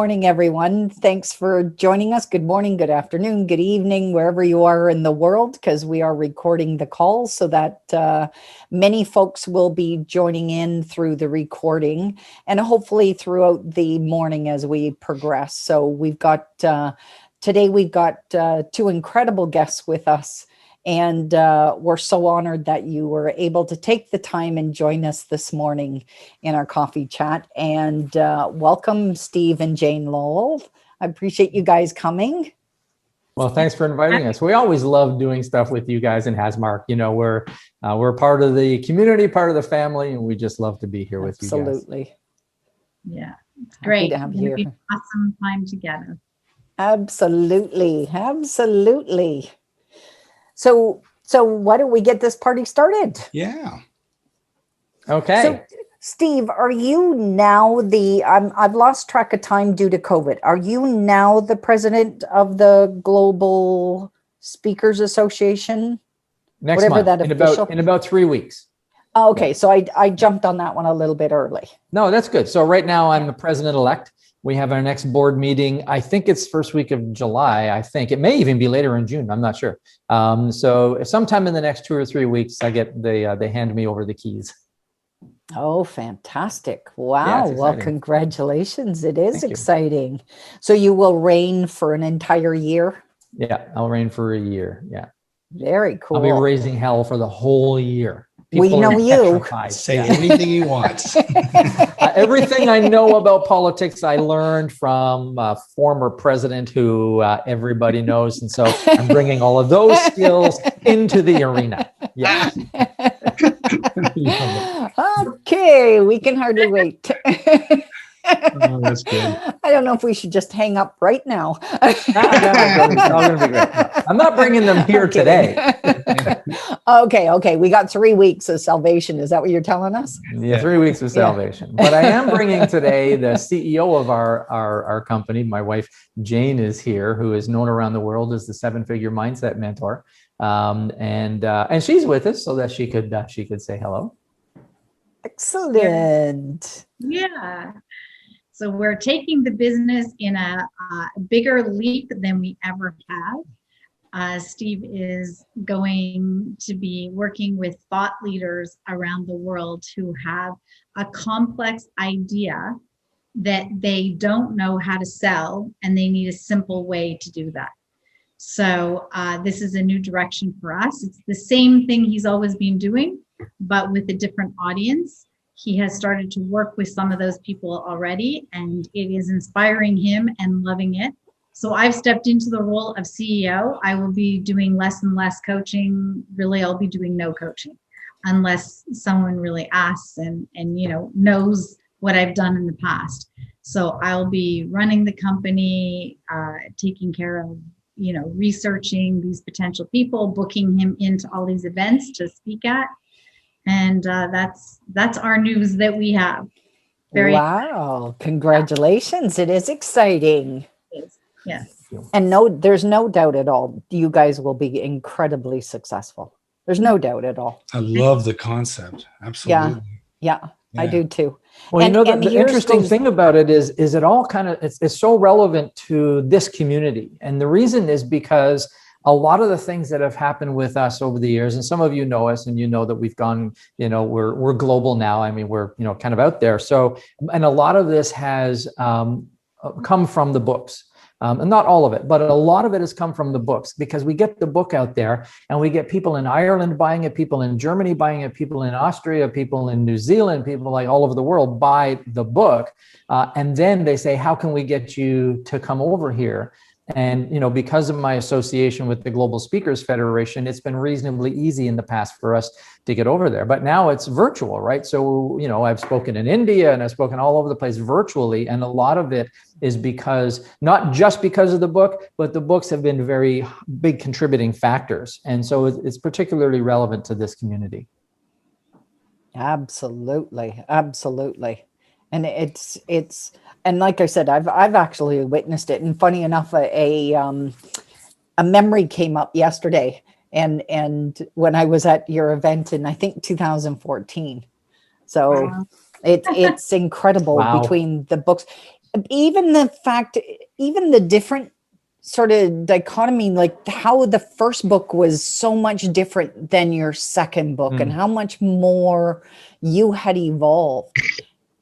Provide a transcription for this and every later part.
morning, everyone. Thanks for joining us. Good morning, good afternoon, good evening, wherever you are in the world, because we are recording the call so that many folks will be joining in through the recording and hopefully throughout the morning as we progress. So we've got, today we've got two incredible guests with us. And we're so honored that you were able to take the time and join us this morning in our coffee chat. And welcome, Steve and Jayne Lowell. I appreciate you guys coming. Well, thanks for inviting us. We always love doing stuff with you guys in Hasmark. You know, we're part of the community, part of the family, and we just love to be here with you guys. Absolutely. Yeah, it's great. To have it's you. Be an awesome time together. Absolutely. Absolutely. So why don't we get this party started? Yeah. Okay. So, Steve, are you now I've lost track of time due to COVID. Are you now the president of the Global Speakers Association? Next Whatever month, in about 3 weeks. Oh, okay. Yeah. So I jumped on that one a little bit early. No, that's good. So right now I'm the president-elect. We have our next board meeting. I think it's first week of July. I think it may even be later in June. I'm not sure. So sometime in the next 2 or 3 weeks, they hand me over the keys. Oh, fantastic. Wow. Yeah, well, congratulations. It is exciting. So you will reign for an entire year? Yeah, I'll reign for a year. Yeah. Very cool. I'll be raising hell for the whole year. We know you. Say anything you want. Everything I know about politics, I learned from a former president who everybody knows. And so I'm bringing all of those skills into the arena. Yeah. Okay, we can hardly wait. Oh, that's good. I don't know if we should just hang up right now. It's all going to be great. No, I'm not bringing them here today. Okay. We got 3 weeks of salvation. Is that what you're telling us? Yeah, 3 weeks of salvation. But I am bringing today the CEO of our company. My wife, Jayne, is here, who is known around the world as the 7-figure mindset mentor. And she's with us so that she could say hello. Excellent. Yeah. So we're taking the business in a bigger leap than we ever have. Steve is going to be working with thought leaders around the world who have a complex idea that they don't know how to sell, and they need a simple way to do that. So this is a new direction for us. It's the same thing he's always been doing, but with a different audience. He has started to work with some of those people already, and it is inspiring him and loving it. So I've stepped into the role of CEO. I will be doing less and less coaching. Really, I'll be doing no coaching unless someone really asks and knows what I've done in the past. So I'll be running the company, taking care of, researching these potential people, booking him into all these events to speak at. And that's our news that we have. Wow. Congratulations. It is exciting. Yes. And there's no doubt at all. You guys will be incredibly successful. There's no doubt at all. I love the concept. Absolutely. Yeah. I do too. Well, the interesting thing about it is it all kind of, it's so relevant to this community. And the reason is because a lot of the things that have happened with us over the years, and some of you know us and you know that we've gone, we're global now. I mean, we're, kind of out there. So, and a lot of this has come from the books. And not all of it, but a lot of it has come from the books, because we get the book out there and we get people in Ireland buying it, people in Germany buying it, people in Austria, people in New Zealand, people like all over the world buy the book. And then they say, how can we get you to come over here? And, because of my association with the Global Speakers Federation, it's been reasonably easy in the past for us to get over there. But now it's virtual, right? So, I've spoken in India and I've spoken all over the place virtually. And a lot of it is because, not just because of the book, but the books have been very big contributing factors. And so it's particularly relevant to this community. Absolutely. Absolutely. And and like I said, I've actually witnessed it. And funny enough, a memory came up yesterday, and when I was at your event in, I think, 2014. So it's incredible. Wow. Between the books. even the fact, even the different sort of dichotomy, like how the first book was so much different than your second book and how much more you had evolved.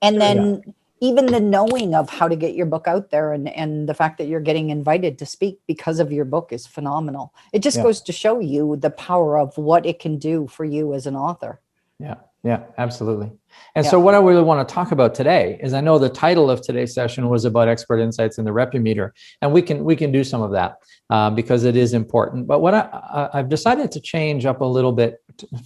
And then even the knowing of how to get your book out there and the fact that you're getting invited to speak because of your book is phenomenal. It just goes to show you the power of what it can do for you as an author. Yeah, absolutely. And so what I really want to talk about today is, I know the title of today's session was about expert insights in the Repumeter, and we can do some of that because it is important. But what I've decided to change up a little bit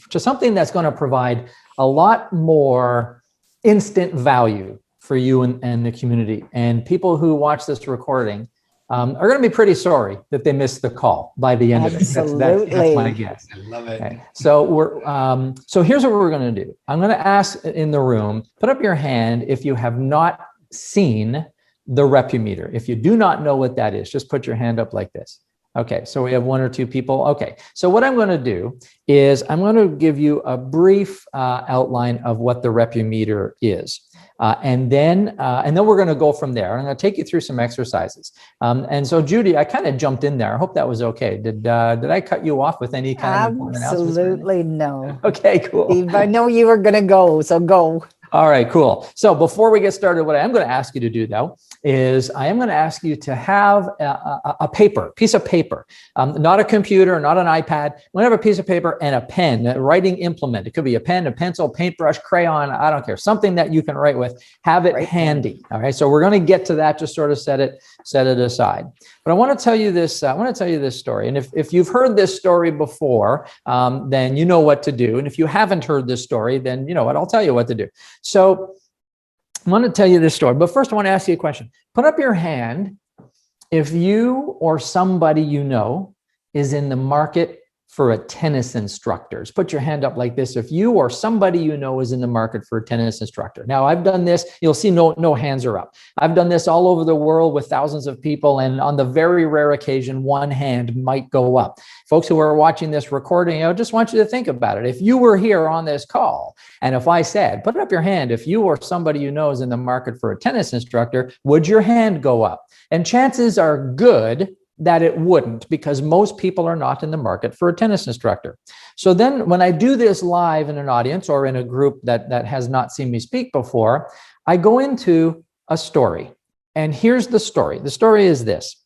to something that's going to provide a lot more instant value for you and the community. And people who watch this recording are going to be pretty sorry that they missed the call by the end of it. That's my guess. I love it. Okay. So so here's what we're going to do. I'm going to ask in the room, put up your hand if you have not seen the Repumeter. If you do not know what that is, just put your hand up like this. Okay, so we have one or two people. Okay, so what I'm going to do is I'm going to give you a brief outline of what the Repumeter is. And then we're going to go from there. I'm going to take you through some exercises. And so, Judy, I kind of jumped in there. I hope that was okay. Did I cut you off with any kind of announcements? Absolutely no. Okay, cool. Steve, I know you were going to go, so go. All right, cool. So before we get started, what I am going to ask you to do, though, is I am going to ask you to have a piece of paper, not a computer, not an iPad. We have a piece of paper and a pen, a writing implement. It could be a pen, a pencil, paintbrush, crayon, I don't care, something that you can write with. Have it handy. All right, so we're going to get to that. Just sort of set it aside. But I want to tell you this. I want to tell you this story. And if you've heard this story before, then you know what to do. And if you haven't heard this story, then you know what, I'll tell you what to do. So I want to tell you this story, but first I want to ask you a question. Put up your hand if you or somebody you know is in the market for a tennis instructor. Put your hand up like this if you or somebody you know is in the market for a tennis instructor. Now, I've done this. You'll see no hands are up. I've done this all over the world with thousands of people, and on the very rare occasion, one hand might go up. Folks who are watching this recording, I just want you to think about it. If you were here on this call, and if I said, put up your hand if you or somebody you know is in the market for a tennis instructor, would your hand go up? And chances are good that it wouldn't, because most people are not in the market for a tennis instructor. So then when I do this live in an audience or in a group that has not seen me speak before, I go into a story. And here's the story. The story is this.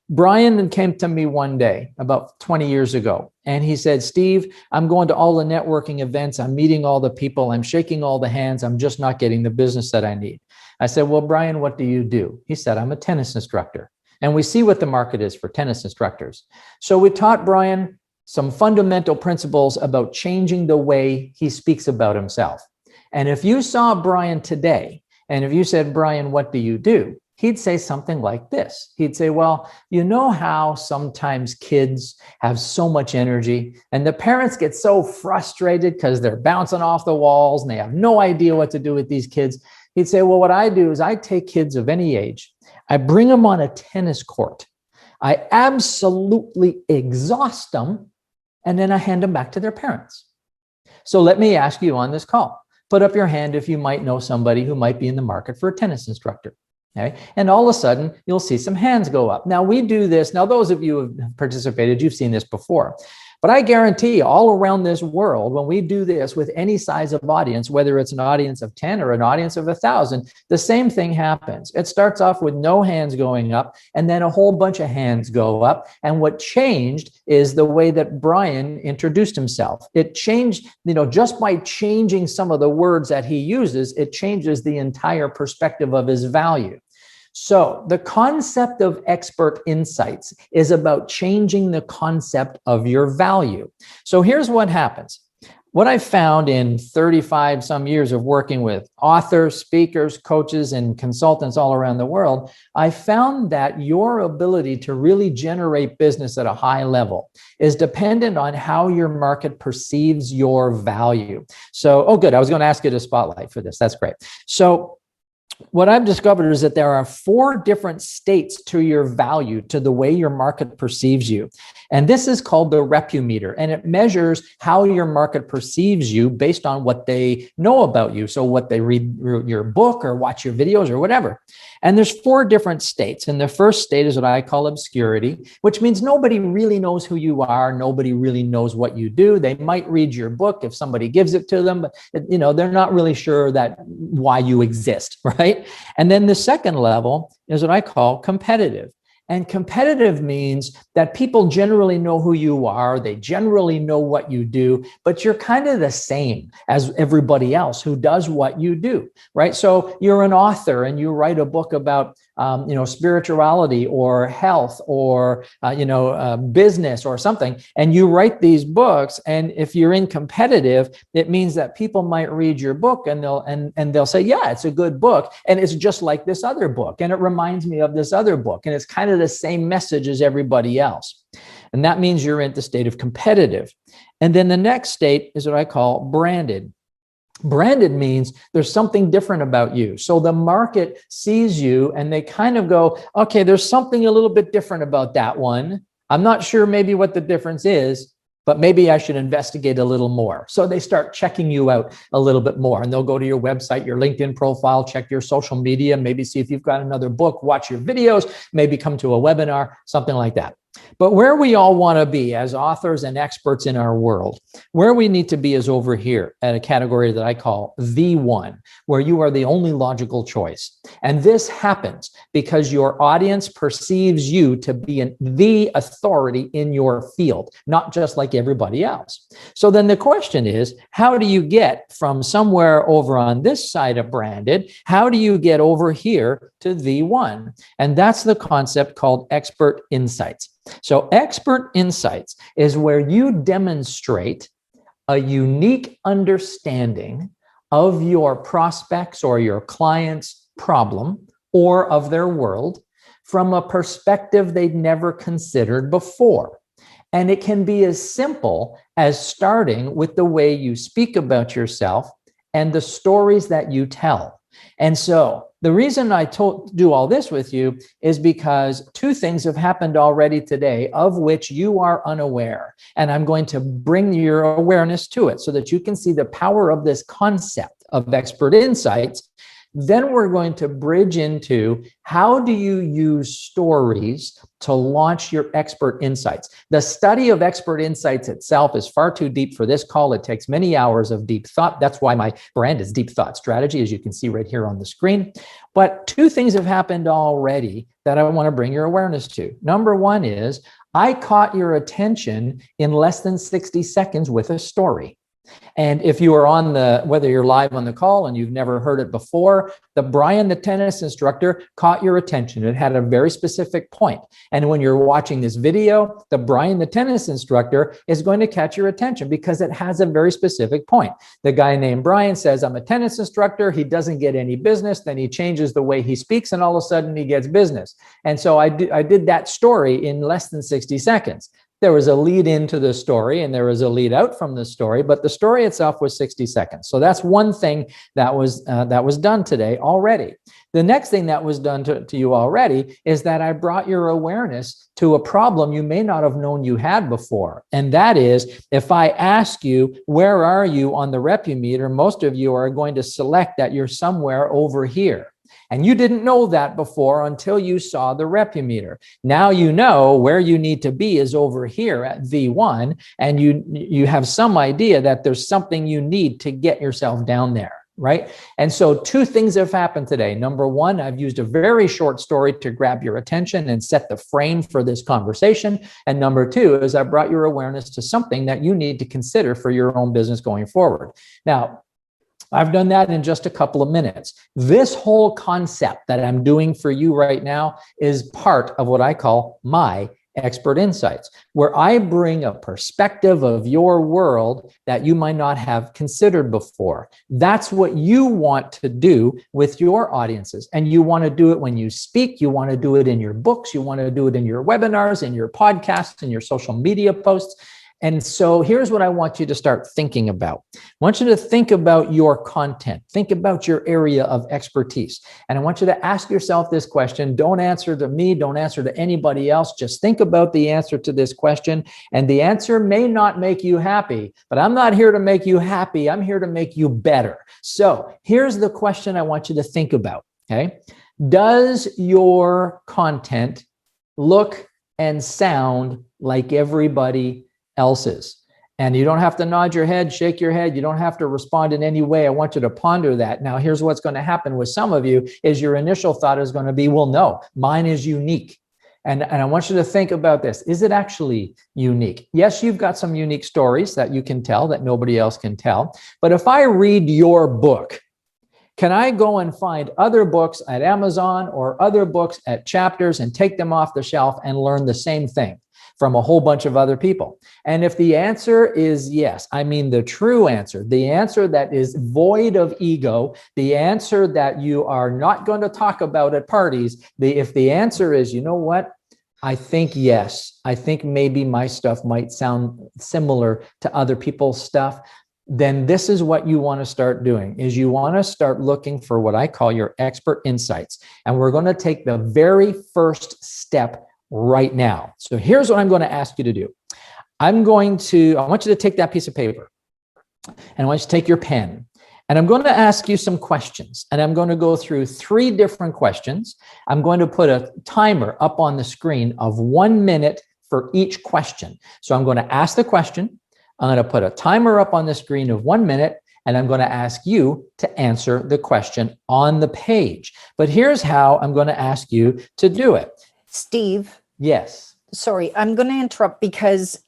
Brian came to me one day about 20 years ago, and he said, Steve, I'm going to all the networking events. I'm meeting all the people. I'm shaking all the hands. I'm just not getting the business that I need. I said, well, Brian, what do you do? He said, I'm a tennis instructor. And we see what the market is for tennis instructors. So we taught Brian some fundamental principles about changing the way he speaks about himself. And if you saw Brian today, and if you said, Brian, what do you do? He'd say something like this. He'd say, well, you know how sometimes kids have so much energy and the parents get so frustrated because they're bouncing off the walls and they have no idea what to do with these kids. He'd say, well, what I do is I take kids of any age, I bring them on a tennis court, I absolutely exhaust them, and then I hand them back to their parents. So let me ask you on this call, put up your hand if you might know somebody who might be in the market for a tennis instructor. Okay. And all of a sudden, you'll see some hands go up. Now, we do this. Now, those of you who have participated, you've seen this before. But I guarantee you, all around this world, when we do this with any size of audience, whether it's an audience of 10 or an audience of 1,000, the same thing happens. It starts off with no hands going up, and then a whole bunch of hands go up. And what changed is the way that Brian introduced himself. It changed, just by changing some of the words that he uses, it changes the entire perspective of his value. So the concept of expert insights is about changing the concept of your value. So here's what happens. What I found in 35 some years of working with authors, speakers, coaches, and consultants all around the world, I found that your ability to really generate business at a high level is dependent on how your market perceives your value. So, oh, good. I was going to ask you to spotlight for this. That's great. So what I've discovered is that there are 4 different states to your value, to the way your market perceives you. And this is called the Repumeter, and it measures how your market perceives you based on what they know about you. So what they read your book or watch your videos or whatever. And there's 4 different states. And the first state is what I call obscurity, which means nobody really knows who you are. Nobody really knows what you do. They might read your book if somebody gives it to them, but they're not really sure that why you exist, right? And then the second level is what I call competitive. And competitive means that people generally know who you are. They generally know what you do, but you're kind of the same as everybody else who does what you do, right? So you're an author and you write a book about, spirituality or health or, business or something. And you write these books. And if you're in competitive, it means that people might read your book and they'll say, yeah, it's a good book. And it's just like this other book. And it reminds me of this other book. And it's kind of the same message as everybody else. And that means you're in the state of competitive. And then the next state is what I call branded. Branded means there's something different about you. So the market sees you and they kind of go, okay, there's something a little bit different about that one. I'm not sure maybe what the difference is, but maybe I should investigate a little more. So they start checking you out a little bit more, and they'll go to your website, your LinkedIn profile, check your social media, maybe see if you've got another book, watch your videos, maybe come to a webinar, something like that. But where we all want to be as authors and experts in our world, where we need to be is over here at a category that I call the one, where you are the only logical choice. And this happens because your audience perceives you to be the authority in your field, not just like everybody else. So then the question is, how do you get from somewhere over on this side of branded, how do you get over here to the one? And that's the concept called Expert Insights. So Expert Insights is where you demonstrate a unique understanding of your prospects or your client's problem or of their world from a perspective they'd never considered before. And it can be as simple as starting with the way you speak about yourself and the stories that you tell. And so the reason I do all this with you is because 2 things have happened already today of which you are unaware. And I'm going to bring your awareness to it so that you can see the power of this concept of Expert Insights. Then we're going to bridge into how do you use stories to launch your Expert Insights. The study of Expert Insights itself is far too deep for this call. It takes many hours of deep thought. That's why my brand is Deep Thought Strategy, as you can see right here on the screen. But 2 things have happened already that I want to bring your awareness to. Number 1 is I caught your attention in less than 60 seconds with a story. And if you are whether you're live on the call and you've never heard it before, Brian, the tennis instructor, caught your attention. It had a very specific point. And when you're watching this video, Brian, the tennis instructor, is going to catch your attention because it has a very specific point. The guy named Brian says, I'm a tennis instructor. He doesn't get any business. Then he changes the way he speaks and all of a sudden he gets business. And so I did that story in less than 60 seconds. There was a lead into the story and there was a lead out from the story, but the story itself was 60 seconds. So that's one thing that was done today already. The next thing that was done to you already is that I brought your awareness to a problem you may not have known you had before. And that is, if I ask you, where are you on the Repumeter, most of you are going to select that you're somewhere over here. And you didn't know that before until you saw the Repumeter. Now you know where you need to be is over here at V1, and you have some idea that there's something you need to get yourself down there, right? And so 2 things have happened today. Number 1, I've used a very short story to grab your attention and set the frame for this conversation. And number 2 is I brought your awareness to something that you need to consider for your own business going forward. Now, I've done that in just a couple of minutes. This whole concept that I'm doing for you right now is part of what I call my Expert Insights, where I bring a perspective of your world that you might not have considered before. That's what you want to do with your audiences. And you want to do it when you speak. You want to do it in your books. You want to do it in your webinars, in your podcasts, in your social media posts. And so here's what I want you to start thinking about. I want you to think about your content. Think about your area of expertise. And I want you to ask yourself this question. Don't answer to me. Don't answer to anybody else. Just think about the answer to this question. And the answer may not make you happy, but I'm not here to make you happy. I'm here to make you better. So here's the question I want you to think about. Okay. Does your content look and sound like everybody else's? And you don't have to nod your head, shake your head. You don't have to respond in any way. I want you to ponder that. Now, here's what's going to happen with some of you is your initial thought is going to be, well, no, mine is unique. And I want you to think about this. Is it actually unique? Yes, you've got some unique stories that you can tell that nobody else can tell. But if I read your book, can I go and find other books at Amazon or other books at Chapters and take them off the shelf and learn the same thing from a whole bunch of other people? And if the answer is yes, I mean the true answer, the answer that is void of ego, the answer that you are not going to talk about at parties, if the answer is, you know what? I think yes, I think maybe my stuff might sound similar to other people's stuff. Then this is what you want to start doing, is you want to start looking for what I call your expert insights. And we're going to take the very first step right now. So here's what I'm going to ask you to do. I want you to take that piece of paper and I want you to take your pen and I'm going to ask you some questions and I'm going to go through 3 different questions. I'm going to put a timer up on the screen of 1 minute for each question. So I'm going to ask the question. I'm going to put a timer up on the screen of 1 minute, and I'm going to ask you to answer the question on the page. But here's how I'm going to ask you to do it. Steve. Yes. Sorry, I'm going to interrupt because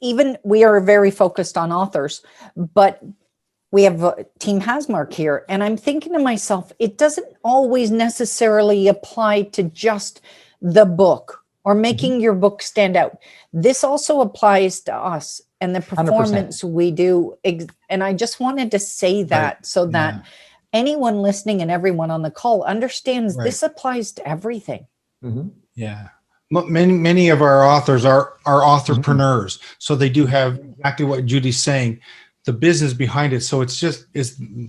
even we are very focused on authors, but we have Team Hasmark here. And I'm thinking to myself, it doesn't always necessarily apply to just the book or making your book stand out. This also applies to us and the performance 100%. We do. And I just wanted to say that so that anyone listening and everyone on the call understands this applies to everything. Yeah. Many of our authors are authorpreneurs. So they do have exactly what Judy's saying, the business behind it. So it's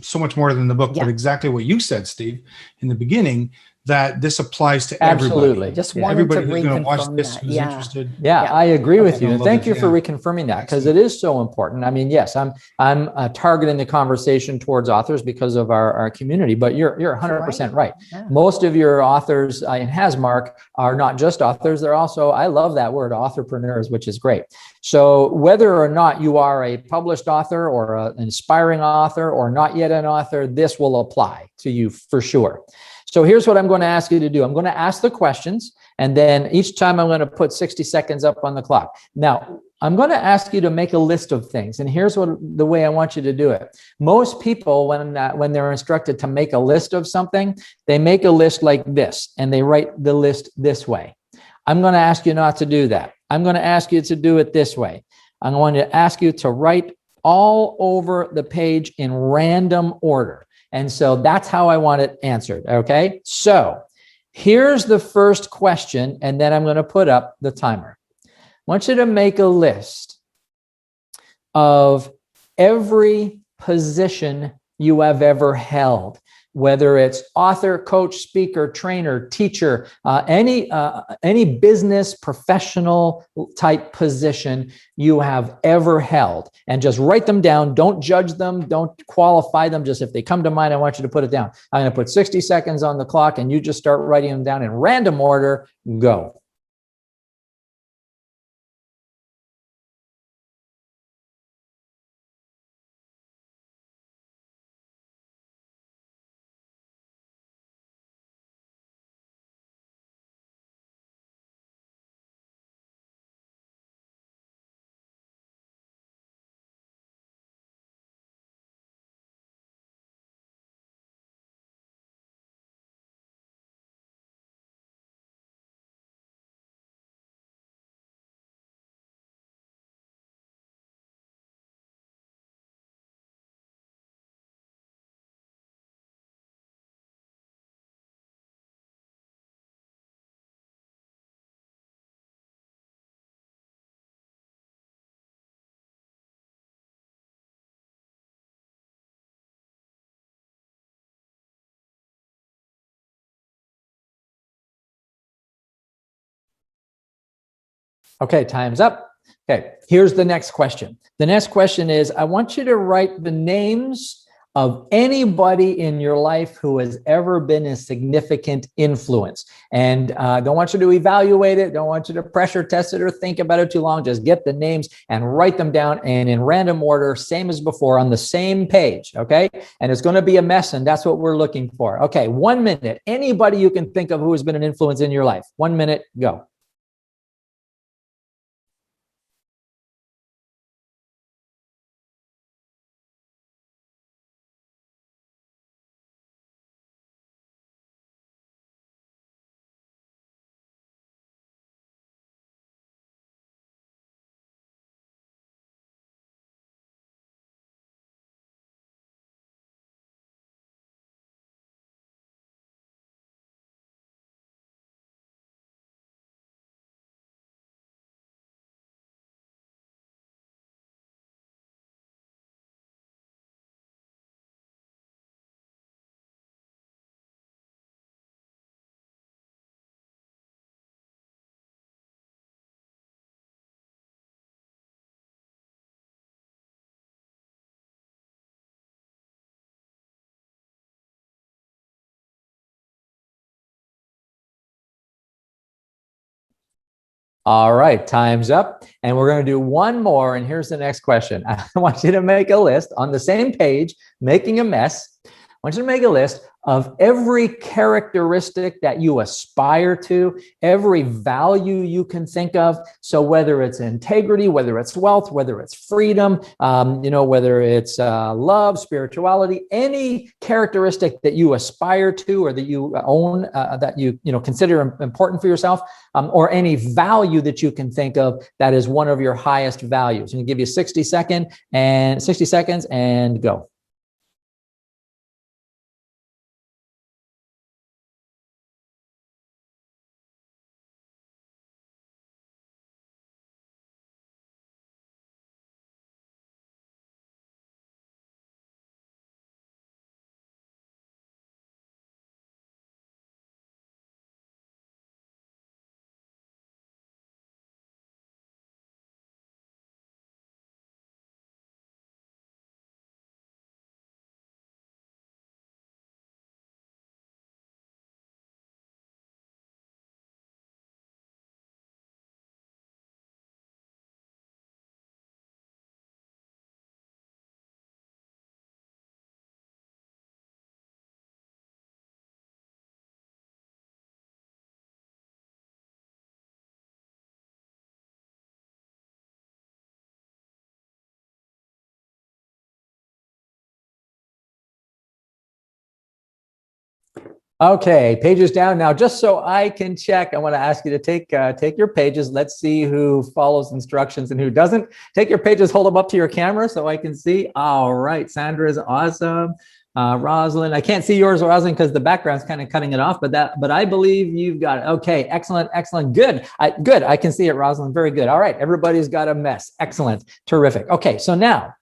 so much more than the book, but exactly what you said, Steve, in the beginning, that this applies to everybody. Absolutely. Just everybody who's going to watch this, who's interested. Yeah, I agree with you. And thank you for reconfirming that, because it is so important. I mean, yes, I'm targeting the conversation towards authors because of our community, but you're 100% right. Yeah. Most of your authors in Hasmark are not just authors. They're also, I love that word, authorpreneurs, which is great. So whether or not you are a published author or an inspiring author or not yet an author, this will apply to you for sure. So here's what I'm going to ask you to do. I'm going to ask the questions, and then each time I'm going to put 60 seconds up on the clock. Now, I'm going to ask you to make a list of things, and here's the way I want you to do it. Most people, when they're instructed to make a list of something, they make a list like this, and they write the list this way. I'm going to ask you not to do that. I'm going to ask you to do it this way. I'm going to ask you to write all over the page in random order. And so that's how I want it answered. Okay. So here's the first question. And then I'm going to put up the timer. I want you to make a list of every position you have ever held, whether it's author, coach, speaker, trainer, teacher, any business professional type position you have ever held, and just write them down. Don't judge them. Don't qualify them. Just if they come to mind, I want you to put it down. I'm going to put 60 seconds on the clock, and you just start writing them down in random order. Go. Okay, time's up. Okay, here's the next question. The next question is, I want you to write the names of anybody in your life who has ever been a significant influence. And don't want you to evaluate it, don't want you to pressure test it or think about it too long. Just get the names and write them down, and in random order, same as before, on the same page, okay? And it's going to be a mess, and that's what we're looking for. Okay, 1 minute. Anybody you can think of who has been an influence in your life. 1 minute, go. All right, time's up. And we're going to do one more. And here's the next question. I want you to make a list on the same page, making a mess. I want you to make a list of every characteristic that you aspire to, every value you can think of. So whether it's integrity, whether it's wealth, whether it's freedom, whether it's love, spirituality, any characteristic that you aspire to or that you own, that you consider important for yourself, or any value that you can think of that is one of your highest values. I'm going to give you 60 seconds and go. Okay, pages down. Now, just so I can check, I want to ask you to take your pages. Let's see who follows instructions and who doesn't. Take your pages, hold them up to your camera so I can see. All right, Sandra is awesome. Rosalind, I can't see yours, Rosalind, because the background's kind of cutting it off, but I believe you've got it. Okay, excellent, good. Good, I can see it, Rosalind, very good. All right, everybody's got a mess. Excellent, terrific. Okay, so now,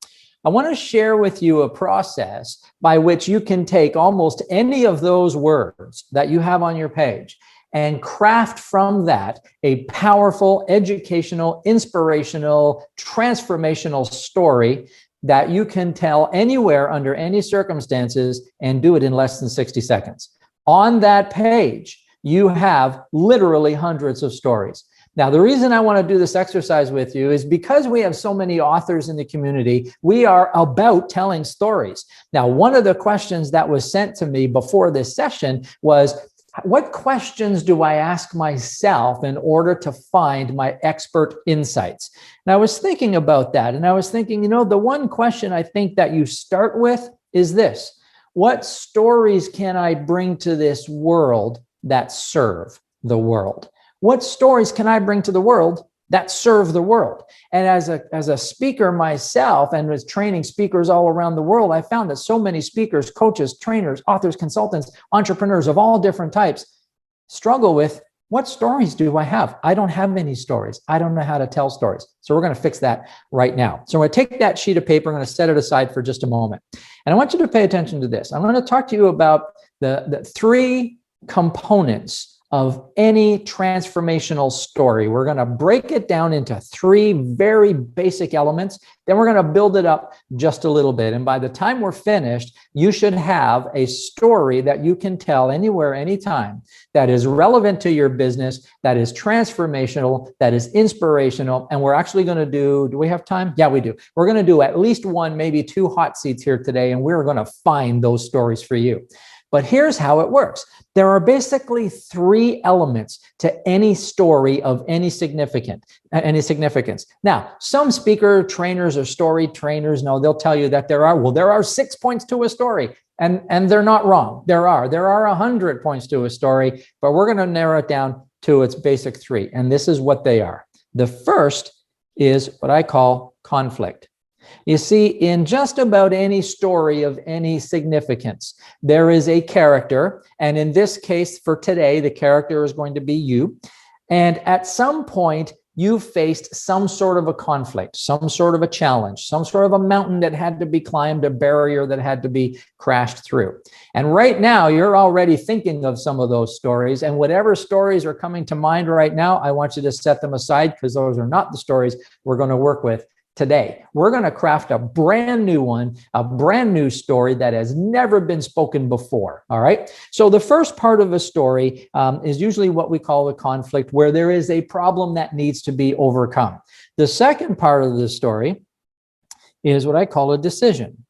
I want to share with you a process by which you can take almost any of those words that you have on your page and craft from that a powerful, educational, inspirational, transformational story that you can tell anywhere under any circumstances and do it in less than 60 seconds. On that page, you have literally hundreds of stories. Now, the reason I want to do this exercise with you is because we have so many authors in the community, we are about telling stories. Now, one of the questions that was sent to me before this session was, what questions do I ask myself in order to find my expert insights? And I was thinking about that, and I was thinking, the one question I think that you start with is this: what stories can I bring to this world that serve the world? What stories can I bring to the world that serve the world? And as a speaker myself, and was training speakers all around the world, I found that so many speakers, coaches, trainers, authors, consultants, entrepreneurs of all different types struggle with, what stories do I have? I don't have any stories. I don't know how to tell stories. So we're going to fix that right now. So I'm going to take that sheet of paper, I'm going to set it aside for just a moment. And I want you to pay attention to this. I'm going to talk to you about the three components of any transformational story. We're going to break it down into 3 very basic elements. Then we're going to build it up just a little bit. And by the time we're finished, you should have a story that you can tell anywhere, anytime, that is relevant to your business, that is transformational, that is inspirational. And we're actually going to do we have time? Yeah, we do. We're going to do at least 1, maybe 2 hot seats here today, and we're going to find those stories for you. But here's how it works. There are basically 3 elements to any story of any significance. Now, some speaker trainers or story trainers, they'll tell you that there are 6 points to a story. And they're not wrong. There are 100 points to a story, but we're going to narrow it down to its basic 3. And this is what they are. The first is what I call conflict. You see, in just about any story of any significance, there is a character. And in this case, for today, the character is going to be you. And at some point, you faced some sort of a conflict, some sort of a challenge, some sort of a mountain that had to be climbed, a barrier that had to be crashed through. And right now, you're already thinking of some of those stories. And whatever stories are coming to mind right now, I want you to set them aside, because those are not the stories we're going to work with today. We're going to craft a brand new one, a brand new story that has never been spoken before. All right. So the first part of a story is usually what we call a conflict, where there is a problem that needs to be overcome. The second part of the story is what I call a decision,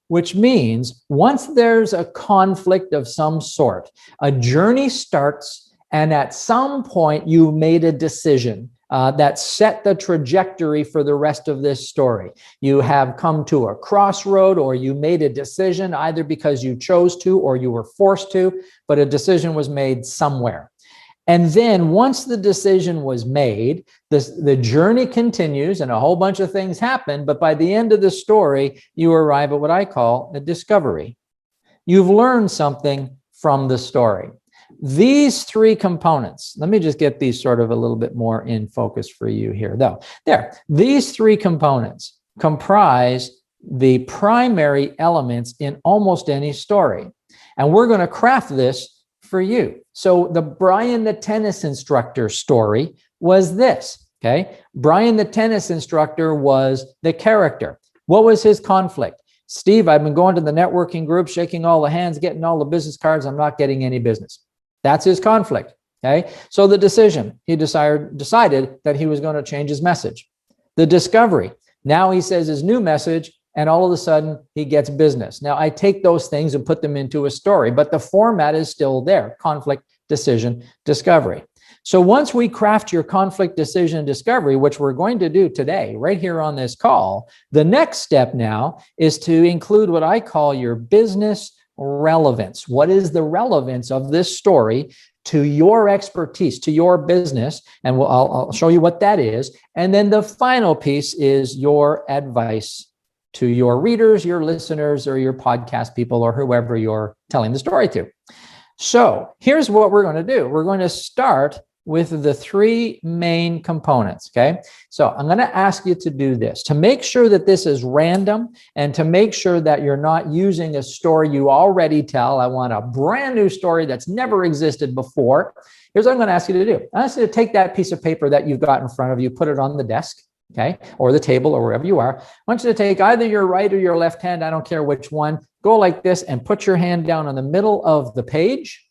which means once there's a conflict of some sort, a journey starts, and at some point you made a decision that set the trajectory for the rest of this story. You have come to a crossroad, or you made a decision either because you chose to or you were forced to, but a decision was made somewhere. And then once the decision was made, the journey continues and a whole bunch of things happen. But by the end of the story, you arrive at what I call a discovery. You've learned something from the story. These 3 components, let me just get these sort of a little bit more in focus for you here, though. These 3 components comprise the primary elements in almost any story. And we're going to craft this for you. So the Brian the tennis instructor story was this, okay? Brian the tennis instructor was the character. What was his conflict? Steve, I've been going to the networking group, shaking all the hands, getting all the business cards. I'm not getting any business. That's his conflict, okay? So the decision, he decided that he was going to change his message. The discovery, now he says his new message, and all of a sudden he gets business. Now I take those things and put them into a story, but the format is still there: conflict, decision, discovery. So once we craft your conflict, decision, discovery, which we're going to do today, right here on this call, the next step now is to include what I call your business relevance. What is the relevance of this story to your expertise, to your business? And I'll show you what that is. And then the final piece is your advice to your readers, your listeners, or your podcast people, or whoever you're telling the story to. So here's what we're going to do. We're going to start with the 3 main components, okay? So I'm going to ask you to do this, to make sure that this is random and to make sure that you're not using a story you already tell. I want a brand new story that's never existed before. Here's what I'm going to ask you to do. I ask you to take that piece of paper that you've got in front of you, put it on the desk, okay, or the table or wherever you are. I want you to take either your right or your left hand, I don't care which one, go like this and put your hand down on the middle of the page.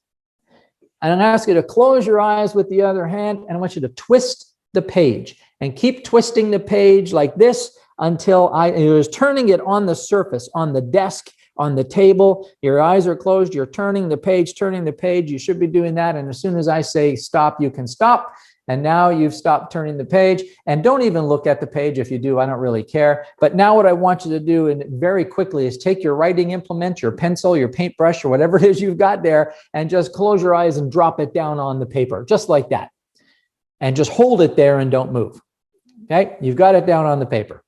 And I'm going to ask you to close your eyes with the other hand, and I want you to twist the page and keep twisting the page like this until you're just turning it on the surface, on the desk, on the table. Your eyes are closed. You're turning the page, turning the page. You should be doing that. And as soon as I say stop, you can stop. And now you've stopped turning the page, and don't even look at the page. If you do, I don't really care. But now what I want you to do, and very quickly, is take your writing implement, your pencil, your paintbrush, or whatever it is you've got there, and just close your eyes and drop it down on the paper, just like that. And just hold it there and don't move. Okay, you've got it down on the paper.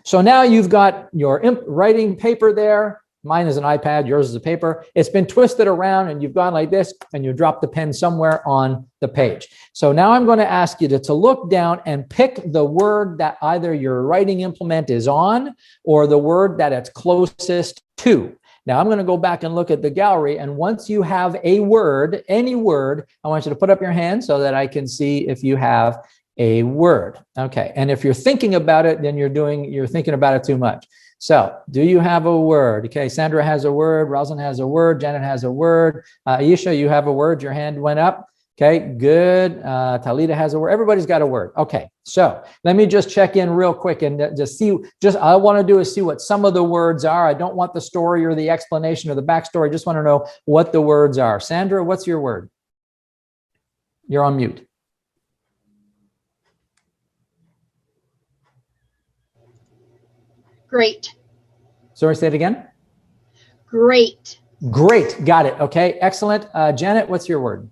So now you've got your writing paper there. Mine is an iPad, yours is a paper. It's been twisted around and you've gone like this and you drop the pen somewhere on the page. So now I'm going to ask you to look down and pick the word that either your writing implement is on or the word that it's closest to. Now I'm going to go back and look at the gallery. And once you have a word, any word, I want you to put up your hand so that I can see if you have a word. Okay. And if you're thinking about it, then you're thinking about it too much. So do you have a word? Okay. Sandra has a word. Rosalind has a word. Janet has a word. Aisha, you have a word. Your hand went up. Okay, good. Talita has a word. Everybody's got a word. Okay, so let me just check in real quick and just see, I want to do is see what some of the words are. I don't want the story or the explanation or the backstory. I just want to know what the words are. Sandra, what's your word? You're on mute. Great. Sorry, say it again. Great. Great, got it. Okay, excellent. Janet, what's your word?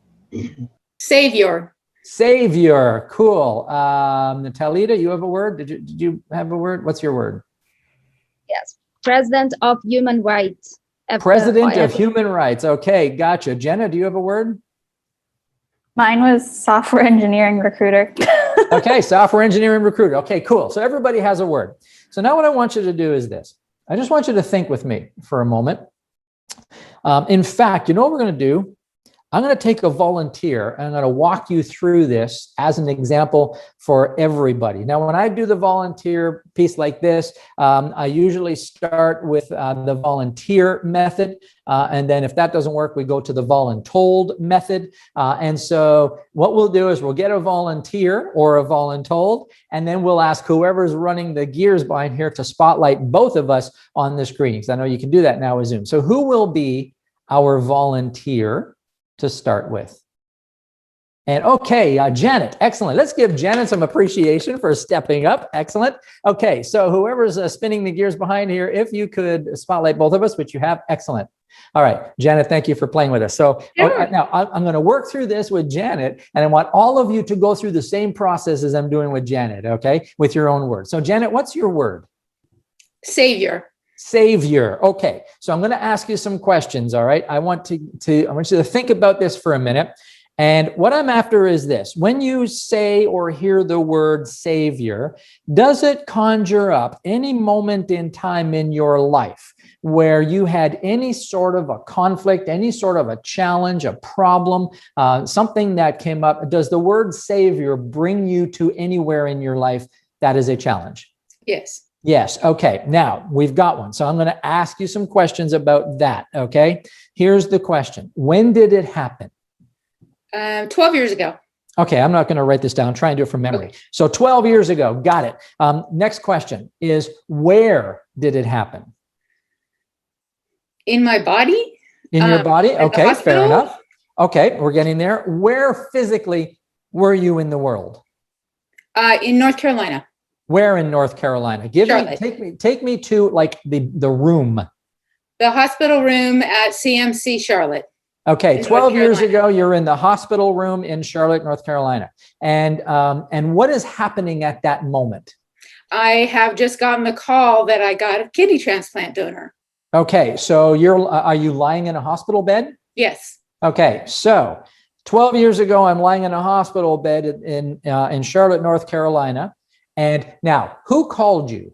Savior. Savior, cool. Talita, you have a word? Did you have a word? What's your word? Yes, President of Human Rights. President of Human Rights. Okay, gotcha. Jenna, do you have a word? Mine was software engineering recruiter. Okay, software engineering recruiter. Okay, cool. So everybody has a word. So now what I want you to do is this. I just want you to think with me for a moment. In fact, you know what we're going to do? I'm going to take a volunteer and I'm going to walk you through this as an example for everybody. Now, when I do the volunteer piece like this, I usually start with the volunteer method. And then if that doesn't work, we go to the voluntold method. And so what we'll do is we'll get a volunteer or a voluntold, and then we'll ask whoever's running the gears behind here to spotlight both of us on the screens. I know you can do that now with Zoom. So who will be our volunteer to start with? And okay, Janet, excellent. Let's give Janet some appreciation for stepping up. Excellent. Okay, so whoever's spinning the gears behind here, if you could spotlight both of us, which you have, excellent. All right, Janet, thank you for playing with us. So now I'm going to work through this with Janet, and I want all of you to go through the same process as I'm doing with Janet, okay, with your own word. So Janet, what's your word? Savior. Savior. Okay, so I'm going to ask you some questions. All right, I want you to think about this for a minute. And what I'm after is this: when you say or hear the word Savior, does it conjure up any moment in time in your life where you had any sort of a conflict, any sort of a challenge, a problem, something that came up? Does the word Savior bring you to anywhere in your life that is a challenge? Yes. Yes. Okay. Now we've got one. So I'm going to ask you some questions about that. Okay. Here's the question. When did it happen? 12 years ago. Okay. I'm not going to write this down. Try and do it from memory. Okay. So 12 years ago. Got it. Next question is, where did it happen? In my body. In your body? Okay. Fair enough. Okay. We're getting there. Where physically were you in the world? In North Carolina. Where in North Carolina? Take me to like the room. The hospital room at CMC Charlotte. Okay, 12 years ago, you're in the hospital room in Charlotte, North Carolina. And what is happening at that moment? I have just gotten the call that I got a kidney transplant donor. Okay, so are you lying in a hospital bed? Yes. Okay, so 12 years ago, I'm lying in a hospital bed in Charlotte, North Carolina. And now, who called you?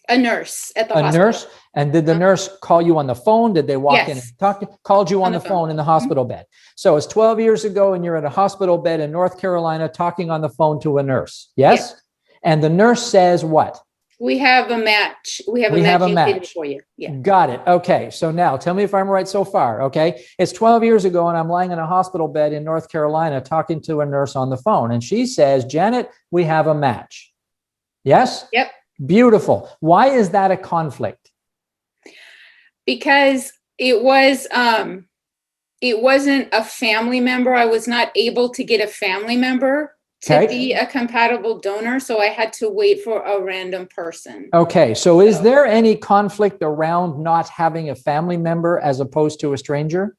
A nurse at the hospital. A nurse? And did the nurse call you on the phone? Did they walk in and talk to you? Called you on the phone in the hospital bed. So it's 12 years ago and you're at a hospital bed in North Carolina talking on the phone to a nurse. Yes? And the nurse says what? We have a match. We have a match for you. Yeah. Got it. Okay. So now tell me if I'm right so far. Okay. It's 12 years ago and I'm lying in a hospital bed in North Carolina talking to a nurse on the phone. And she says, Janet, we have a match. Yes? Yep. Beautiful. Why is that a conflict? Because it wasn't a family member. I was not able to get a family member to be a compatible donor. So I had to wait for a random person. Okay. So is there any conflict around not having a family member as opposed to a stranger?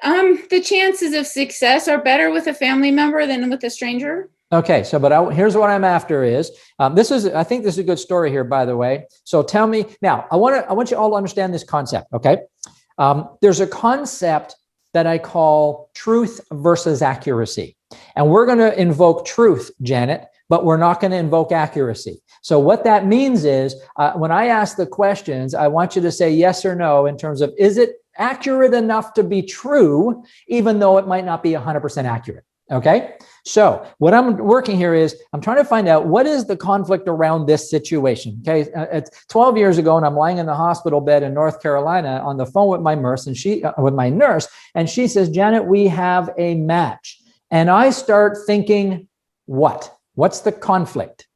The chances of success are better with a family member than with a stranger. Okay. So, but here's what I'm after is, I think this is a good story here, by the way. So tell me now, I want you all to understand this concept. Okay. There's a concept that I call truth versus accuracy. And we're going to invoke truth, Janet, but we're not going to invoke accuracy. So what that means is when I ask the questions, I want you to say yes or no in terms of, is it accurate enough to be true, even though it might not be 100% accurate? Okay. So what I'm working here is I'm trying to find out what is the conflict around this situation. Okay. It's 12 years ago and I'm lying in the hospital bed in North Carolina on the phone with my nurse and she says, Janet, we have a match. And I start thinking, what's the conflict?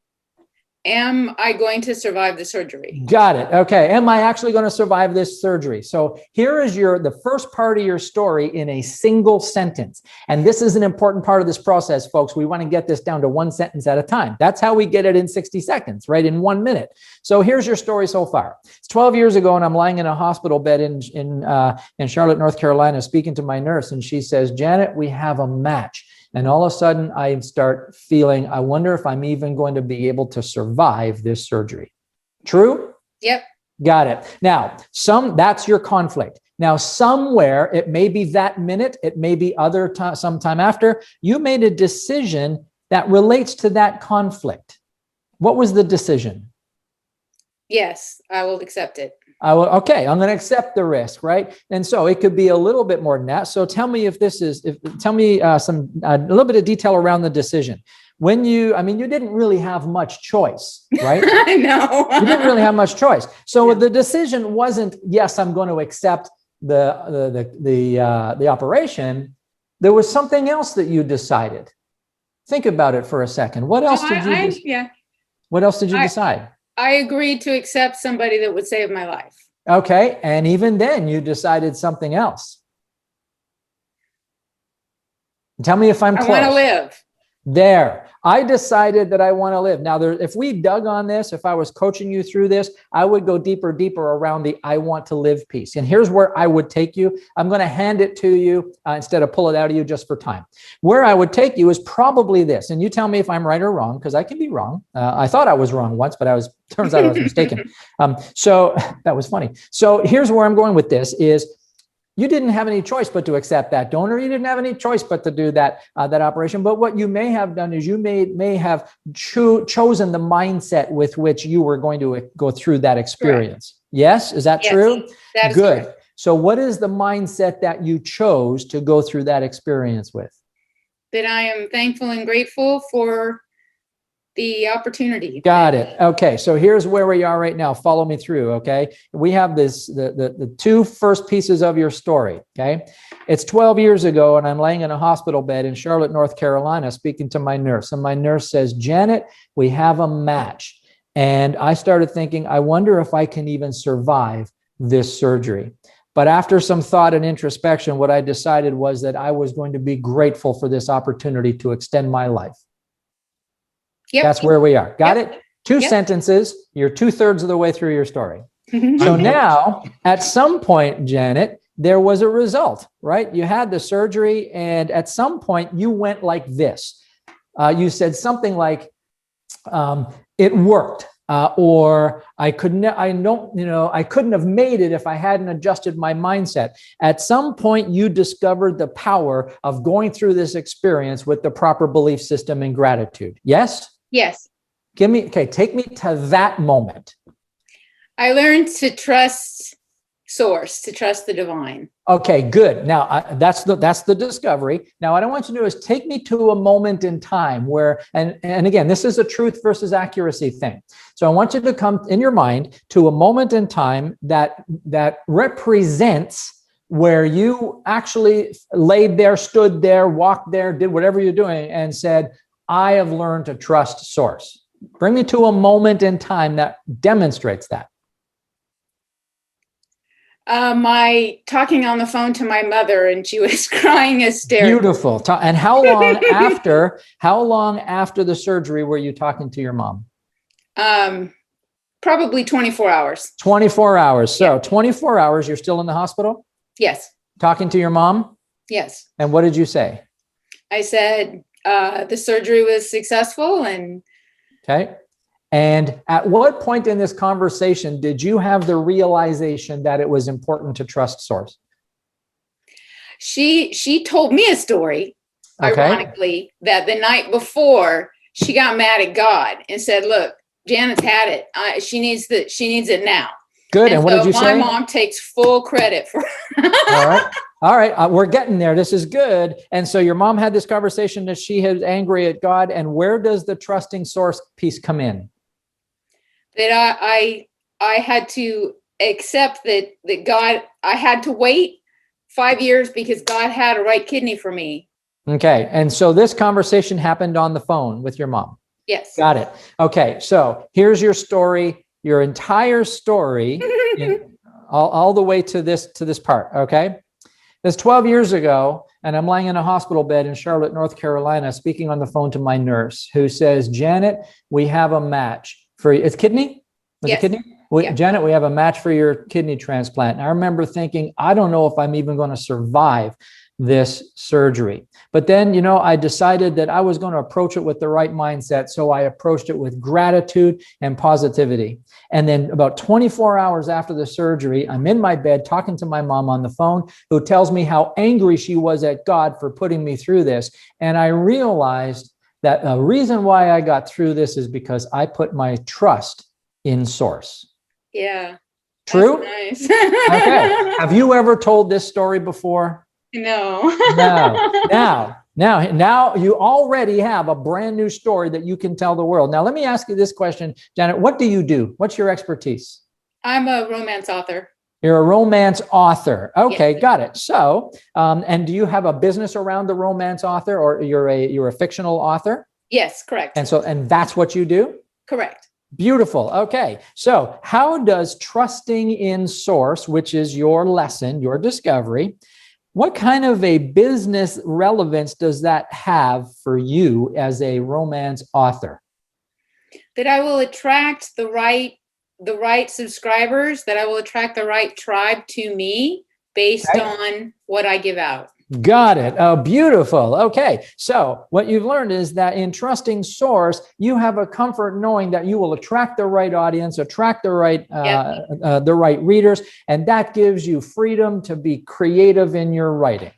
Am I going to survive the surgery? Got it. Okay. Am I actually going to survive this surgery? So here is the first part of your story in a single sentence. And this is an important part of this process, folks. We want to get this down to one sentence at a time. That's how we get it in 60 seconds, right? In 1 minute. So here's your story so far. It's 12 years ago and I'm lying in a hospital bed in Charlotte, North Carolina, speaking to my nurse. And she says, Janet, we have a match. And all of a sudden I start feeling, I wonder if I'm even going to be able to survive this surgery. True? Yep. Got it. Now, that's your conflict. Now, somewhere, it may be that minute, it may be sometime after, you made a decision that relates to that conflict. What was the decision? Yes, I will accept it. Okay, I'm going to accept the risk, right? And so it could be a little bit more than that. So tell me a little bit of detail around the decision. You didn't really have much choice, right? I know. You didn't really have much choice. So the decision wasn't, yes, I'm going to accept the operation. There was something else that you decided. Think about it for a second. What else did you? What else did you decide? I agreed to accept somebody that would save my life. Okay. And even then you decided something else. Tell me if I'm close. I want to live. There. I decided that I want to live. Now, if we dug on this, if I was coaching you through this, I would go deeper around the I want to live piece. And here's where I would take you. I'm going to hand it to you instead of pull it out of you just for time. Where I would take you is probably this. And you tell me if I'm right or wrong, because I can be wrong. I thought I was wrong once, but turns out I was mistaken. So that was funny. So here's where I'm going with this is, you didn't have any choice but to accept that donor. You didn't have any choice but to do that operation. But what you may have done is you may have chosen the mindset with which you were going to go through that experience. Correct. Yes? Is that true? That is good. Correct. So what is the mindset that you chose to go through that experience with? That I am thankful and grateful for the opportunity. Got it. Okay. So here's where we are right now. Follow me through. Okay. We have the two first pieces of your story. Okay. It's 12 years ago and I'm laying in a hospital bed in Charlotte, North Carolina, speaking to my nurse. And my nurse says, Janet, we have a match. And I started thinking, I wonder if I can even survive this surgery. But after some thought and introspection, what I decided was that I was going to be grateful for this opportunity to extend my life. Yep. That's where we are. Got it? Two sentences. You're 2/3 of the way through your story. So now, at some point, Janet, there was a result, right? You had the surgery, and at some point, you went like this. You said something like, "It worked," or "I couldn't have made it if I hadn't adjusted my mindset." At some point, you discovered the power of going through this experience with the proper belief system and gratitude. Yes? Yes. Take me to that moment. I learned to trust source, to trust the divine. Okay, good. Now that's the discovery. Now what I want you to do is take me to a moment in time where, and again, this is a truth versus accuracy thing. So I want you to come in your mind to a moment in time that represents where you actually laid there, stood there, walked there, did whatever you're doing and said, I have learned to trust source. Bring me to a moment in time that demonstrates that. My talking on the phone to my mother and she was crying hysterically. Beautiful. And how long after the surgery were you talking to your mom? Probably 24 hours. 24 hours. So 24 hours, you're still in the hospital? Yes. Talking to your mom? Yes. And what did you say? I said, the surgery was successful and. Okay. And at what point in this conversation did you have the realization that it was important to trust source? She told me a story. ironically, that the night before she got mad at God and said, look, Janet's had it. She needs it now. Good. And what did you say? My mom takes full credit for All right. We're getting there. This is good. And so your mom had this conversation that she was angry at God. And where does the trusting source piece come in? That I had to accept that God, I had to wait 5 years because God had a right kidney for me. Okay. And so this conversation happened on the phone with your mom. Yes. Got it. Okay. So here's your story, your entire story, all the way to this part. Okay. That's 12 years ago, and I'm lying in a hospital bed in Charlotte, North Carolina, speaking on the phone to my nurse, who says, Janet, we have a match for you. It's kidney? Was it kidney? Yeah. Janet, we have a match for your kidney transplant. And I remember thinking, I don't know if I'm even going to survive this surgery. But then, I decided that I was going to approach it with the right mindset. So I approached it with gratitude and positivity. And then about 24 hours after the surgery, I'm in my bed talking to my mom on the phone, who tells me how angry she was at God for putting me through this. And I realized that the reason why I got through this is because I put my trust in source. Yeah. True? Nice. Okay. Have you ever told this story before? No. No. Now you already have a brand new story that you can tell the world. Now, let me ask you this question, Janet. What do you do? What's your expertise? I'm a romance author. You're a romance author. Okay, Yes. got it. So, and do you have a business around the romance author, or you're a fictional author? Yes, correct. And that's what you do? Correct. Beautiful. Okay. So how does trusting in source, which is your lesson, your discovery, what kind of a business relevance does that have for you as a romance author? That I will attract the right subscribers, that I will attract the right tribe to me based on what I give out. Got it. Oh, beautiful. Okay. So what you've learned is that in trusting source, you have a comfort knowing that you will attract the right audience, attract the right readers, and that gives you freedom to be creative in your writing.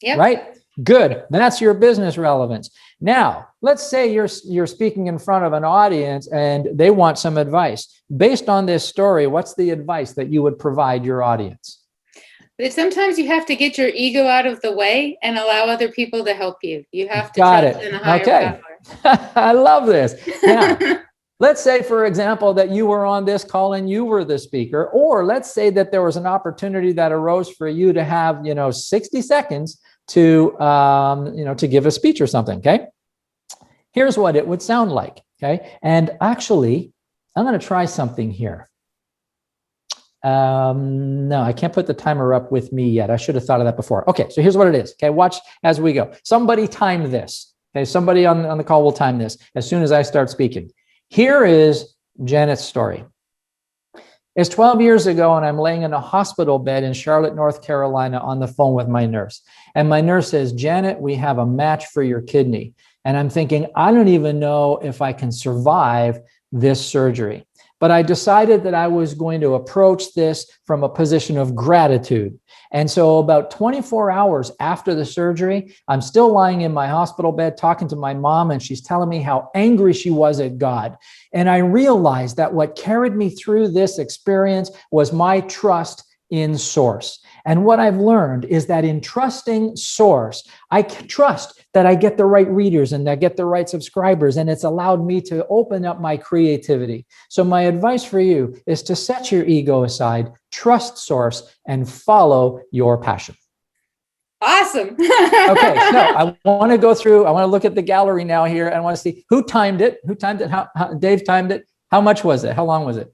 Yep. Right? Good. That's your business relevance. Now, let's say you're speaking in front of an audience and they want some advice. Based on this story, what's the advice that you would provide your audience? But sometimes you have to get your ego out of the way and allow other people to help you. You have to trust in a higher power. I love this. Now, let's say, for example, that you were on this call and you were the speaker, or let's say that there was an opportunity that arose for you to have, 60 seconds to give a speech or something. Okay. Here's what it would sound like. Okay. And actually, I'm going to try something here. No, I can't put the timer up with me yet. I should have thought of that before. Okay, so here's what it is. Okay, watch as we go. Somebody time this. Okay, somebody on the call will time this as soon as I start speaking. Here is Janet's story. It's 12 years ago, and I'm laying in a hospital bed in Charlotte, North Carolina, on the phone with my nurse. And my nurse says, Janet, we have a match for your kidney. And I'm thinking, I don't even know if I can survive this surgery. But I decided that I was going to approach this from a position of gratitude. And so about 24 hours after the surgery, I'm still lying in my hospital bed talking to my mom, and she's telling me how angry she was at God. And I realized that what carried me through this experience was my trust in source. And what I've learned is that in trusting source, I can trust that I get the right readers and that I get the right subscribers, and it's allowed me to open up my creativity. So my advice for you is to set your ego aside, trust source, and follow your passion. Awesome. Okay, so I want to look at the gallery now here, and I want to see who timed it. How Dave timed it. How much was it? How long was it?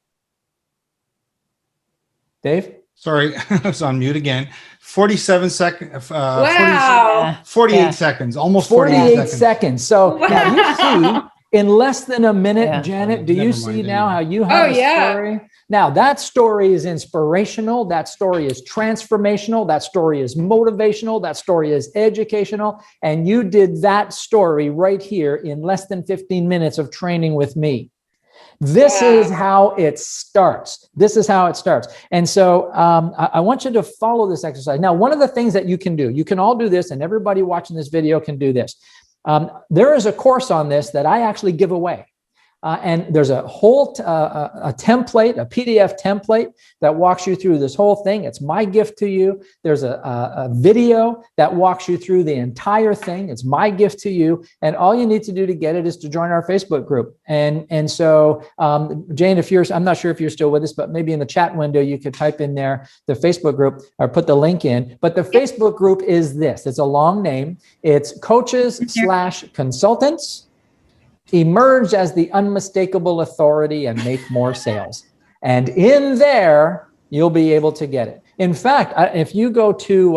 Dave? Sorry, I was on mute again. 47 seconds. Wow. 48 seconds, almost 48 seconds. So Wow. now you see, in less than a minute, Yeah. Janet, do you Never see mind now anymore. how you have Oh, a yeah. story? Now, that story is inspirational. That story is transformational. That story is motivational. That story is educational. And you did that story right here in less than 15 minutes of training with me. This is how it starts. This is how it starts. And so I want you to follow this exercise. Now, one of the things that you can do, you can all do this, and everybody watching this video can do this. There is a course on this that I actually give away. And there's a whole a template, a PDF template that walks you through this whole thing. It's my gift to you. There's a video that walks you through the entire thing. It's my gift to you. And all you need to do to get it is to join our Facebook group. And so, Jane, I'm not sure if you're still with us, but maybe in the chat window, you could type in there the Facebook group or put the link in. But the Facebook group is this. It's a long name. It's coaches/consultants emerge as the unmistakable authority and make more sales. And in there, you'll be able to get it. In fact, if you go to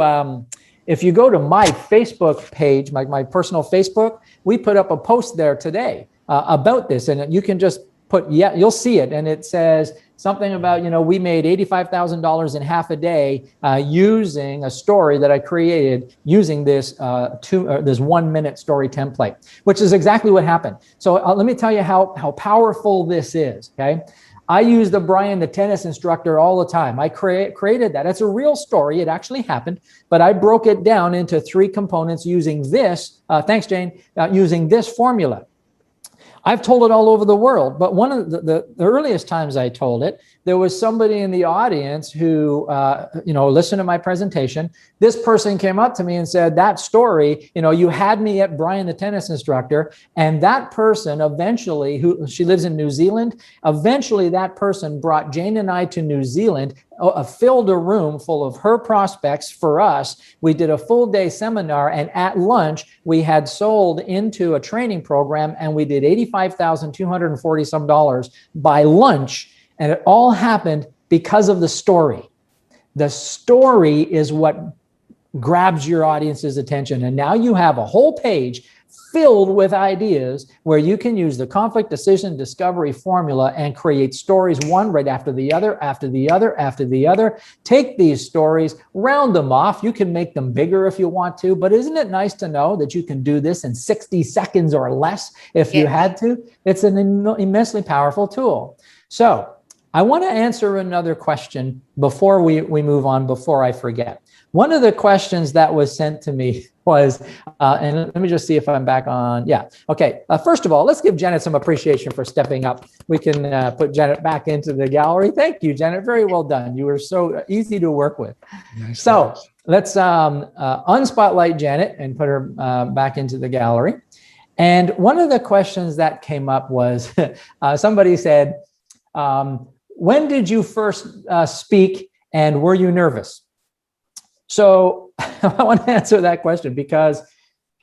my Facebook page, my personal Facebook, we put up a post there today about this, and you can just put, you'll see it. And it says something about, we made $85,000 in half a day using a story that I created using this 1 minute story template, which is exactly what happened. So let me tell you how powerful this is, okay? I use the Brian, the tennis instructor, all the time. I created that. It's a real story. It actually happened, but I broke it down into 3 components using this, thanks, Jane, using this formula. I've told it all over the world, but one of the earliest times I told it, there was somebody in the audience who, listened to my presentation. This person came up to me and said, that story, you had me at Brian, the tennis instructor, and that person eventually, she lives in New Zealand, eventually that person brought Jane and I to New Zealand, filled a room full of her prospects for us. We did a full day seminar, and at lunch, we had sold into a training program, and we did $85,240 some by lunch. And it all happened because of the story. The story is what grabs your audience's attention. And now you have a whole page filled with ideas where you can use the conflict decision discovery formula and create stories one right after the other, after the other, after the other. Take these stories, round them off. You can make them bigger if you want to, but isn't it nice to know that you can do this in 60 seconds or less if you had to? It's an immensely powerful tool. So I want to answer another question before we move on, before I forget. One of the questions that was sent to me was, and let me just see if I'm back on. Yeah. Okay. First of all, let's give Janet some appreciation for stepping up. We can put Janet back into the gallery. Thank you, Janet. Very well done. You were so easy to work with. Nice. So let's unspotlight Janet and put her back into the gallery. And one of the questions that came up was somebody said, when did you first speak and were you nervous? So I want to answer that question because,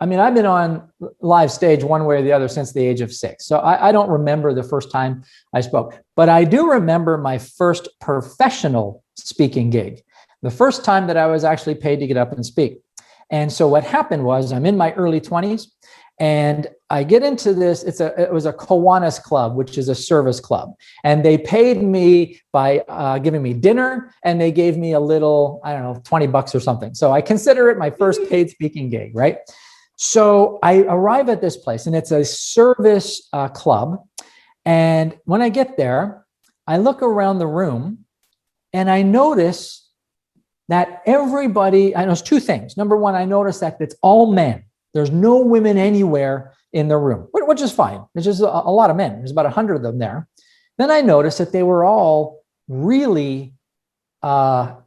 I've been on live stage one way or the other since the age of 6. So I don't remember the first time I spoke, but I do remember my first professional speaking gig, the first time that I was actually paid to get up and speak. And so what happened was I'm in my early 20s and I get into this. It was a Kiwanis club, which is a service club. And they paid me by giving me dinner, and they gave me a little, $20 or something. So I consider it my first paid speaking gig, right? So I arrive at this place, and it's a service club. And when I get there, I look around the room, and I notice that everybody, I notice 2 things. Number one, I notice that it's all men. There's no women anywhere in the room, which is fine. There's just a lot of men. There's about 100 of them there. Then I noticed that they were all really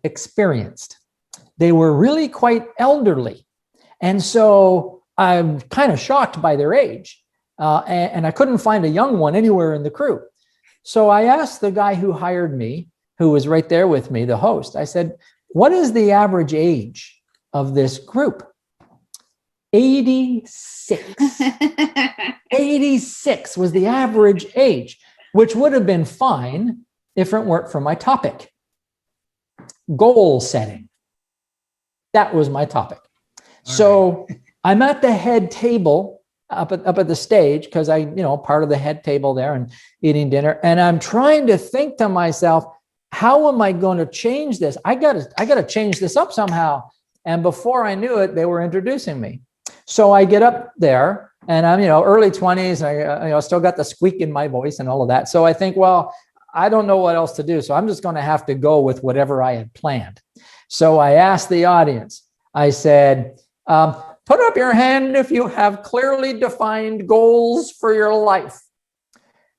experienced. They were really quite elderly. And so I'm kind of shocked by their age. And I couldn't find a young one anywhere in the crew. So I asked the guy who hired me, who was right there with me, the host, I said, what is the average age of this group? 86. 86 was the average age, which would have been fine if it weren't for my topic. Goal setting. That was my topic. So I'm at the head table up at the stage because part of the head table there and eating dinner. And I'm trying to think to myself, how am I going to change this? I got to change this up somehow. And before I knew it, they were introducing me. So I get up there and I'm, early 20s. I still got the squeak in my voice and all of that. So I think, well, I don't know what else to do. So I'm just going to have to go with whatever I had planned. So I asked the audience, I said, put up your hand if you have clearly defined goals for your life.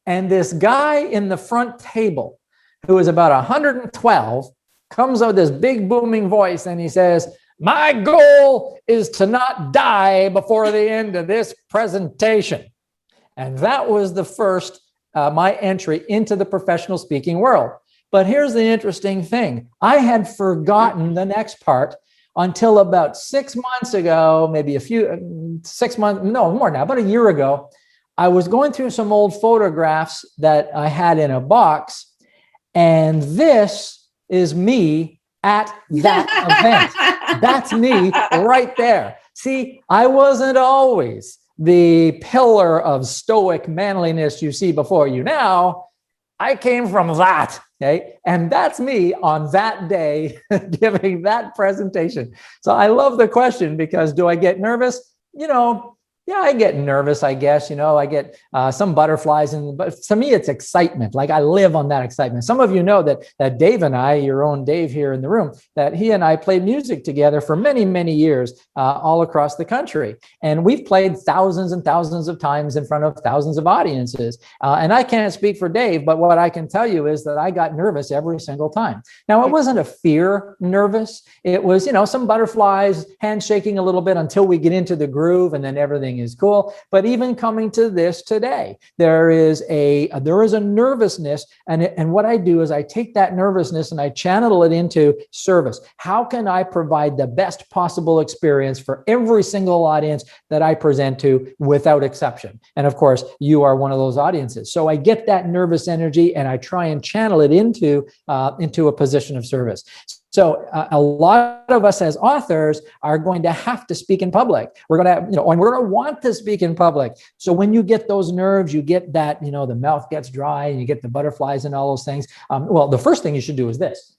And this guy in the front table, who is about 112, comes out with this big booming voice and he says, my goal is to not die before the end of this presentation. And that was the first, my entry into the professional speaking world. But here's the interesting thing. I had forgotten the next part until about 6 months ago, maybe 6 months, no, more now, about a year ago. I was going through some old photographs that I had in a box, and this is me at that event. That's me right there. See, I wasn't always the pillar of stoic manliness you see before you now. I came from that, okay? And that's me on that day giving that presentation. So I love the question because do I get nervous? Yeah, I get nervous, I guess. I get some butterflies, but to me, it's excitement. Like I live on that excitement. Some of you know that Dave and I, your own Dave here in the room, that he and I played music together for many, many years all across the country. And we've played thousands and thousands of times in front of thousands of audiences. And I can't speak for Dave, but what I can tell you is that I got nervous every single time. Now, it wasn't a fear nervous. It was, some butterflies, handshaking a little bit until we get into the groove, and then everything is cool. But even coming to this today, there is a nervousness, and what I do is I take that nervousness and I channel it into service. How can I provide the best possible experience for every single audience that I present to without exception? And of course, you are one of those audiences. So I get that nervous energy and I try and channel it into a position of service. So a lot of us as authors are going to have to speak in public. We're going to, and we're going to want to speak in public. So when you get those nerves, you get that, the mouth gets dry and you get the butterflies and all those things. Well, the first thing you should do is this.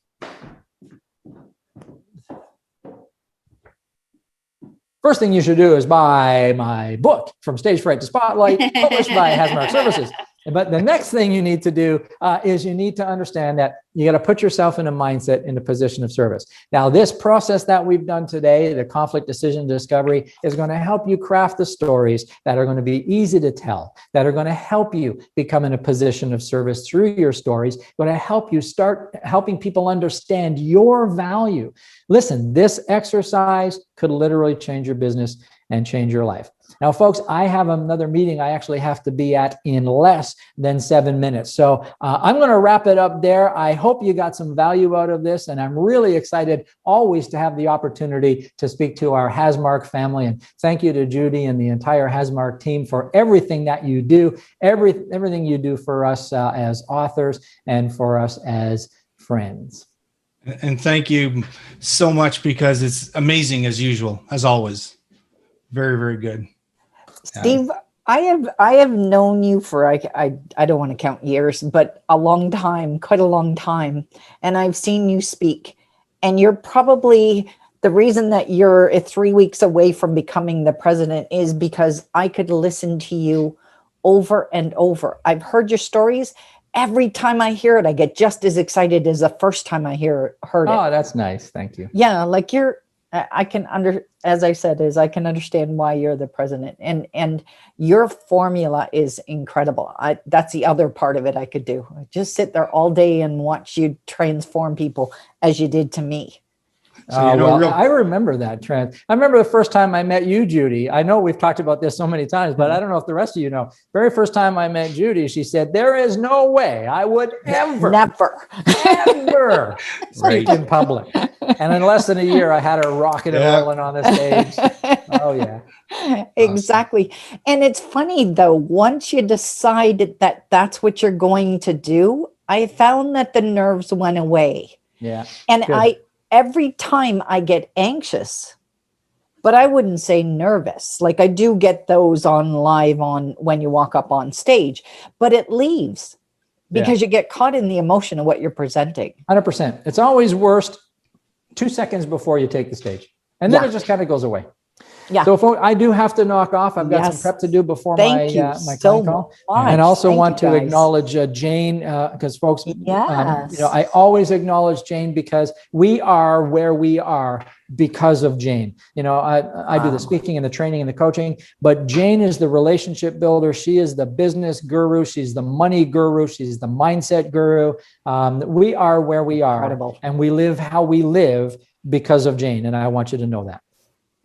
First thing you should do is buy my book, From Stage Fright to Spotlight, published by Hasmark Services. But the next thing you need to do is you need to understand that you got to put yourself in a mindset, in a position of service. Now, this process that we've done today, the conflict decision discovery, is going to help you craft the stories that are going to be easy to tell, that are going to help you become in a position of service through your stories, going to help you start helping people understand your value. Listen, this exercise could literally change your business and change your life. Now, folks, I have another meeting I actually have to be at in less than 7 minutes. So I'm going to wrap it up there. I hope you got some value out of this. And I'm really excited always to have the opportunity to speak to our Hasmark family. And thank you to Judy and the entire Hasmark team for everything that you do, everything you do for us as authors and for us as friends. And thank you so much, because it's amazing as usual, as always. Very, very good. Steve, I have known you for, I don't want to count years, but a long time, quite a long time. And I've seen you speak, and you're probably the reason that you're 3 weeks away from becoming the president is because I could listen to you over and over. I've heard your stories. Every time I hear it, I get just as excited as the first time I heard it. Oh, that's nice. Thank you. Yeah. Like I can as I said, I can understand why you're the president, and your formula is incredible. That's the other part of it I could do. Just sit there all day and watch you transform people as you did to me. So I remember that trend. I remember the first time I met you, Judy. I know we've talked about this so many times, but I don't know if the rest of you know. Very first time I met Judy, she said, "There is no way I would ever speak in public." And in less than a year, I had her rocking and rolling on the stage. Oh, yeah. Exactly. And it's funny, though, once you decide that that's what you're going to do, I found that the nerves went away. Yeah. And good. Every time I get anxious, but I wouldn't say nervous. Like I do get those on live on when you walk up on stage, but it leaves because you get caught in the emotion of what you're presenting. 100%. It's always worst 2 seconds before you take the stage. And then it just kind of goes away. Yeah. So folks, I do have to knock off. I've got some Yes. prep to do before Thank you my so client call. much. And also Thank want you, to guys. acknowledge Jayne, because folks, Yes. I always acknowledge Jayne because we are where we are because of Jayne. I do the speaking and the training and the coaching, but Jayne is the relationship builder. She is the business guru. She's the money guru. She's the mindset guru. We are where we are. Incredible. And we live how we live because of Jayne. And I want you to know that.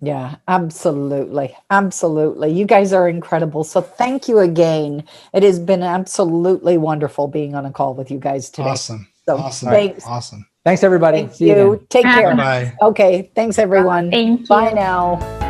Yeah, absolutely. Absolutely. You guys are incredible. So thank you again. It has been absolutely wonderful being on a call with you guys today. Awesome. So Awesome. thanks. Awesome. Thanks, everybody. Thank See you you. again. Take care. Bye-bye. Okay. Thanks, everyone. Thank you. Bye now.